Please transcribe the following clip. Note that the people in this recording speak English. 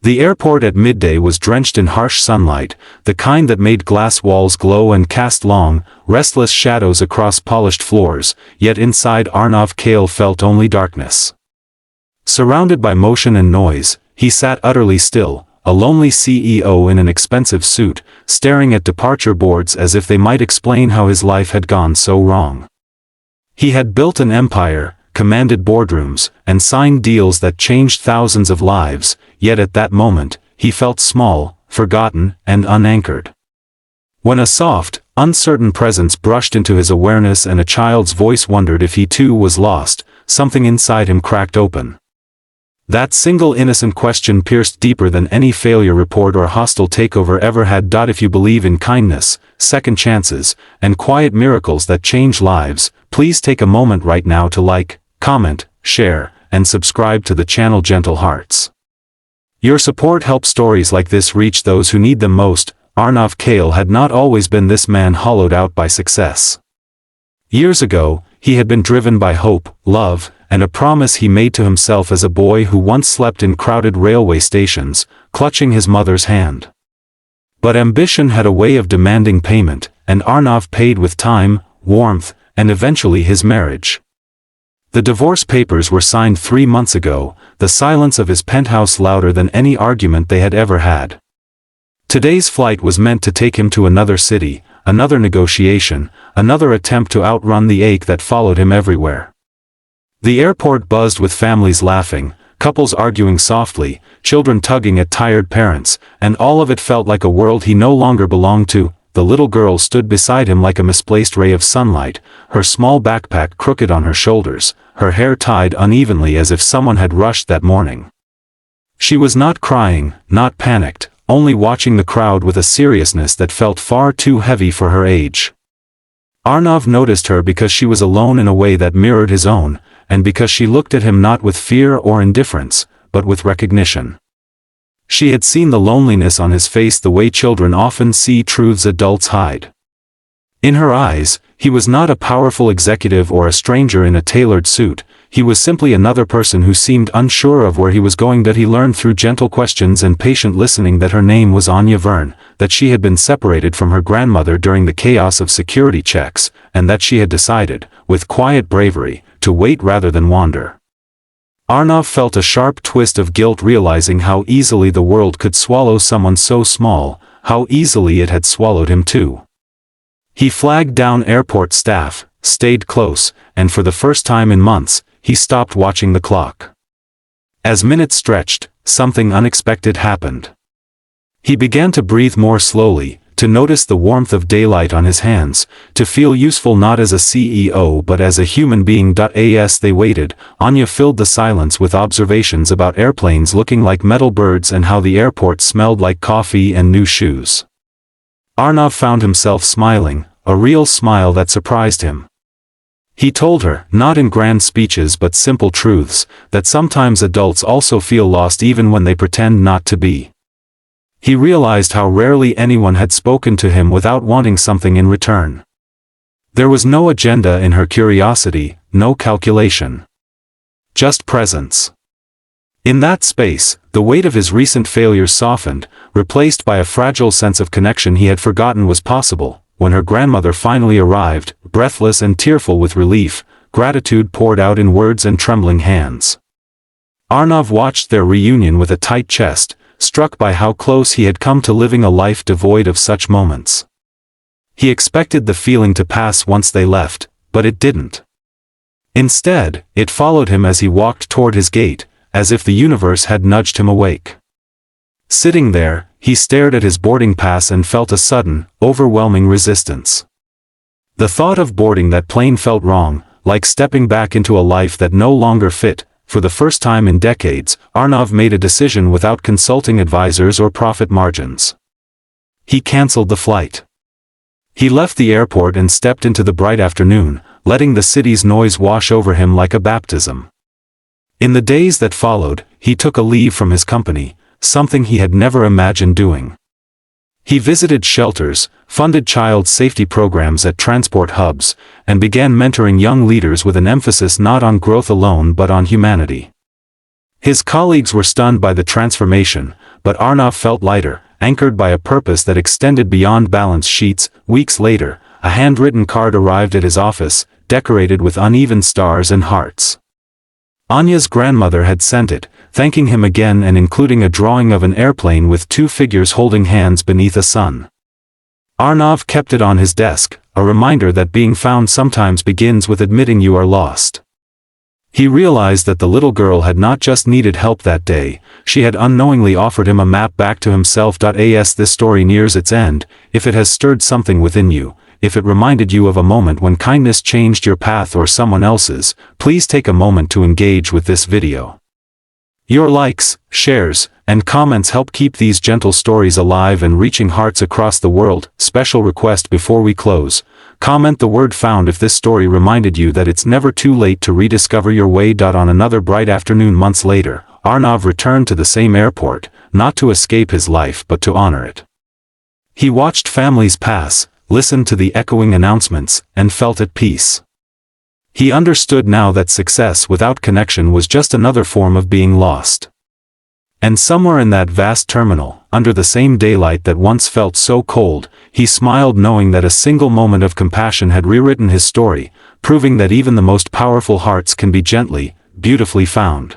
The airport at midday was drenched in harsh sunlight, the kind that made glass walls glow and cast long, restless shadows across polished floors, yet inside Arnav Kale felt only darkness. Surrounded by motion and noise, he sat utterly still, a lonely CEO in an expensive suit, staring at departure boards as if they might explain how his life had gone so wrong. He had built an empire, commanded boardrooms, and signed deals that changed thousands of lives, yet at that moment, he felt small, forgotten, and unanchored. When a soft, uncertain presence brushed into his awareness and a child's voice wondered if he too was lost, something inside him cracked open. That single innocent question pierced deeper than any failure report or hostile takeover ever had. If you believe in kindness, second chances, and quiet miracles that change lives, please take a moment right now to like, comment, share, and subscribe to the channel. Gentle Hearts. Your support helps stories like this reach those who need them most. Arnav Kale had not always been this man hollowed out by success. Years ago, he had been driven by hope, love, and a promise he made to himself as a boy who once slept in crowded railway stations, clutching his mother's hand. But ambition had a way of demanding payment, and Arnav paid with time, warmth, and eventually his marriage. The divorce papers were signed 3 months ago, the silence of his penthouse louder than any argument they had ever had. Today's flight was meant to take him to another city, another negotiation, another attempt to outrun the ache that followed him everywhere. The airport buzzed with families laughing, couples arguing softly, children tugging at tired parents, and all of it felt like a world he no longer belonged to. The little girl stood beside him like a misplaced ray of sunlight, her small backpack crooked on her shoulders, her hair tied unevenly as if someone had rushed that morning. She was not crying, not panicked, only watching the crowd with a seriousness that felt far too heavy for her age. Arnav noticed her because she was alone in a way that mirrored his own, and because she looked at him not with fear or indifference, but with recognition. She had seen the loneliness on his face the way children often see truths adults hide. In her eyes, he was not a powerful executive or a stranger in a tailored suit, he was simply another person who seemed unsure of where he was going. That he learned through gentle questions and patient listening that her name was Anya Verne, that she had been separated from her grandmother during the chaos of security checks, and that she had decided, with quiet bravery, to wait rather than wander. Arnav felt a sharp twist of guilt realizing how easily the world could swallow someone so small, how easily it had swallowed him too. He flagged down airport staff, stayed close, and for the first time in months, he stopped watching the clock. As minutes stretched, something unexpected happened. He began to breathe more slowly, to notice the warmth of daylight on his hands, to feel useful not as a CEO but as a human being. As they waited, Anya filled the silence with observations about airplanes looking like metal birds and how the airport smelled like coffee and new shoes. Arnav found himself smiling, a real smile that surprised him. He told her, not in grand speeches but simple truths, that sometimes adults also feel lost even when they pretend not to be. He realized how rarely anyone had spoken to him without wanting something in return. There was no agenda in her curiosity, no calculation. Just presence. In that space, the weight of his recent failures softened, replaced by a fragile sense of connection he had forgotten was possible. When her grandmother finally arrived, breathless and tearful with relief, gratitude poured out in words and trembling hands. Arnav watched their reunion with a tight chest, struck by how close he had come to living a life devoid of such moments. He expected the feeling to pass once they left, but it didn't. Instead, it followed him as he walked toward his gate, as if the universe had nudged him awake. Sitting there, he stared at his boarding pass and felt a sudden, overwhelming resistance. The thought of boarding that plane felt wrong, like stepping back into a life that no longer fit. For the first time in decades, Arnav made a decision without consulting advisors or profit margins. He canceled the flight. He left the airport and stepped into the bright afternoon, letting the city's noise wash over him like a baptism. In the days that followed, he took a leave from his company, something he had never imagined doing. He visited shelters, funded child safety programs at transport hubs, and began mentoring young leaders with an emphasis not on growth alone but on humanity. His colleagues were stunned by the transformation, but Arnav felt lighter, anchored by a purpose that extended beyond balance sheets. Weeks later, a handwritten card arrived at his office, decorated with uneven stars and hearts. Anya's grandmother had sent it, thanking him again and including a drawing of an airplane with two figures holding hands beneath a sun. Arnav kept it on his desk, a reminder that being found sometimes begins with admitting you are lost. He realized that the little girl had not just needed help that day, she had unknowingly offered him a map back to himself. As this story nears its end, if it has stirred something within you, if it reminded you of a moment when kindness changed your path or someone else's, please take a moment to engage with this video. Your likes, shares, and comments help keep these gentle stories alive and reaching hearts across the world. Special request before we close. Comment the word found if this story reminded you that it's never too late to rediscover your way. On another bright afternoon months later, Arnav returned to the same airport, not to escape his life but to honor it. He watched families pass, listened to the echoing announcements, and felt at peace. He understood now that success without connection was just another form of being lost. And somewhere in that vast terminal, under the same daylight that once felt so cold, he smiled knowing that a single moment of compassion had rewritten his story, proving that even the most powerful hearts can be gently, beautifully found.